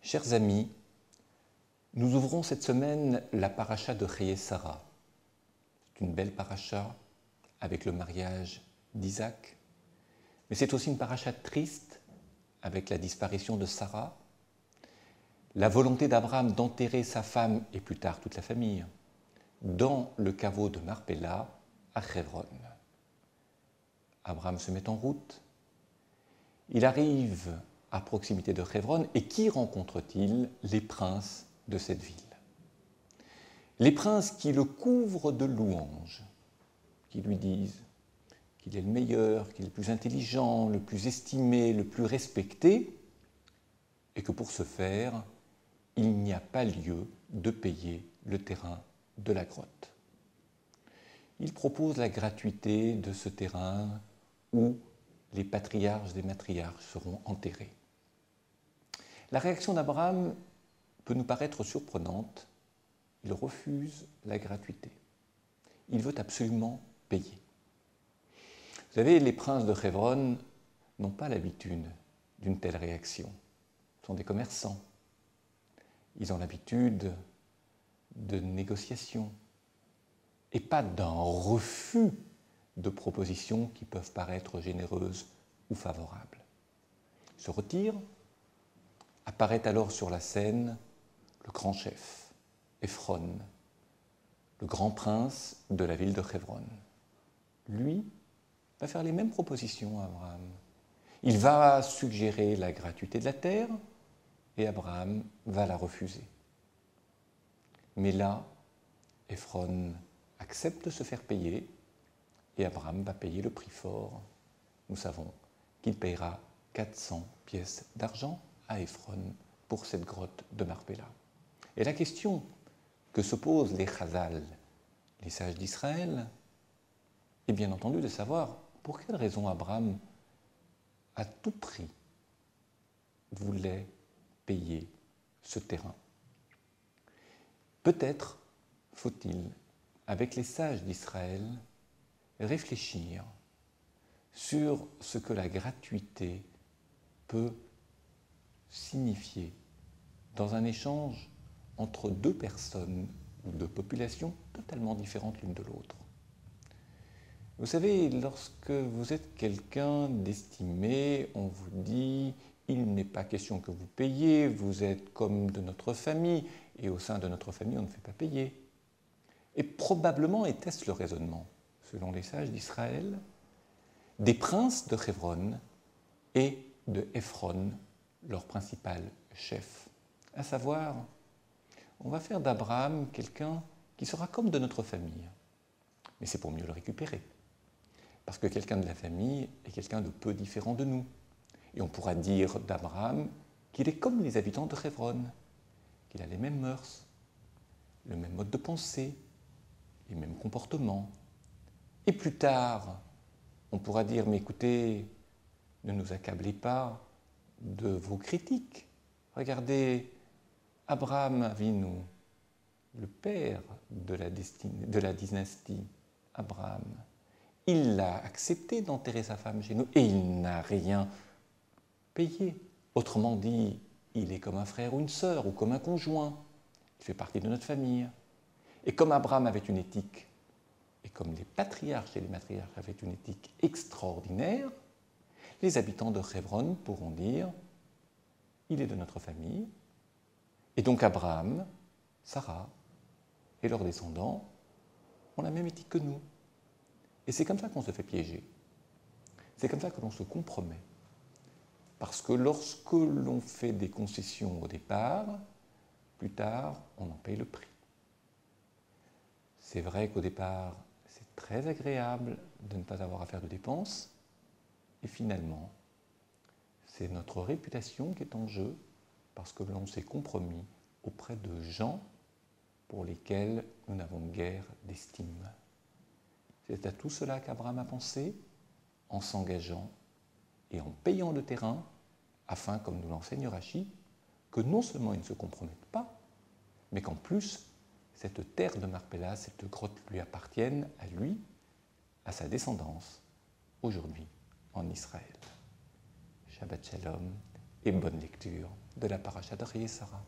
Chers amis, nous ouvrons cette semaine la paracha de Chayei Sarah. C'est une belle paracha avec le mariage d'Isaac, mais c'est aussi une paracha triste avec la disparition de Sarah, la volonté d'Abraham d'enterrer sa femme et plus tard toute la famille dans le caveau de Marpella à Hebron. Abraham se met en route, il arrive à proximité de Hebron et qui rencontre-t-il? Les princes de cette ville. Les princes qui le couvrent de louanges, qui lui disent qu'il est le meilleur, qu'il est le plus intelligent, le plus estimé, le plus respecté, et que pour ce faire, il n'y a pas lieu de payer le terrain de la grotte. Il propose la gratuité de ce terrain où les patriarches et matriarches seront enterrés. La réaction d'Abraham peut nous paraître surprenante. Il refuse la gratuité. Il veut absolument payer. Vous savez, les princes de Hebron n'ont pas l'habitude d'une telle réaction. Ce sont des commerçants. Ils ont l'habitude de négociations et pas d'un refus de propositions qui peuvent paraître généreuses ou favorables. Ils se retirent. Apparaît alors sur la scène le grand chef, Ephron, le grand prince de la ville de Hebron. Lui va faire les mêmes propositions à Abraham. Il va suggérer la gratuité de la terre et Abraham va la refuser. Mais là, Ephron accepte de se faire payer et Abraham va payer le prix fort. Nous savons qu'il payera 400 pièces d'argent à Ephron pour cette grotte de Marpella. Et la question que se posent les Chazal, les sages d'Israël, est bien entendu de savoir pour quelle raison Abraham, à tout prix, voulait payer ce terrain. Peut-être faut-il, avec les sages d'Israël, réfléchir sur ce que la gratuité peut signifier dans un échange entre deux personnes ou deux populations totalement différentes l'une de l'autre. Vous savez, lorsque vous êtes quelqu'un d'estimé, on vous dit « il n'est pas question que vous payiez, vous êtes comme de notre famille, et au sein de notre famille, on ne fait pas payer ». Et probablement était-ce le raisonnement, selon les sages d'Israël, des princes de Hebron et de Ephron, leur principal chef. À savoir, on va faire d'Abraham quelqu'un qui sera comme de notre famille. Mais c'est pour mieux le récupérer. Parce que quelqu'un de la famille est quelqu'un de peu différent de nous. Et on pourra dire d'Abraham qu'il est comme les habitants de Hebron, qu'il a les mêmes mœurs, le même mode de pensée, les mêmes comportements. Et plus tard, on pourra dire, mais écoutez, ne nous accablez pas de vos critiques. Regardez, Abraham Avinu, le père de la dynastie Abraham, il a accepté d'enterrer sa femme chez nous et il n'a rien payé. Autrement dit, il est comme un frère ou une sœur ou comme un conjoint. Il fait partie de notre famille. Et comme Abraham avait une éthique, et comme les patriarches et les matriarches avaient une éthique extraordinaire, les habitants de Hebron pourront dire « il est de notre famille ». Et donc Abraham, Sarah et leurs descendants ont la même éthique que nous. Et c'est comme ça qu'on se fait piéger. C'est comme ça que l'on se compromet. Parce que lorsque l'on fait des concessions au départ, plus tard, on en paye le prix. C'est vrai qu'au départ, c'est très agréable de ne pas avoir à faire de dépenses. Et finalement, c'est notre réputation qui est en jeu parce que l'on s'est compromis auprès de gens pour lesquels nous n'avons guère d'estime. C'est à tout cela qu'Abraham a pensé en s'engageant et en payant le terrain afin, comme nous l'enseigne Rachi, que non seulement il ne se compromette pas, mais qu'en plus, cette terre de Marpella, cette grotte lui appartienne à lui, à sa descendance, aujourd'hui en Israël. Shabbat Shalom et bonne lecture de la paracha de Sarah.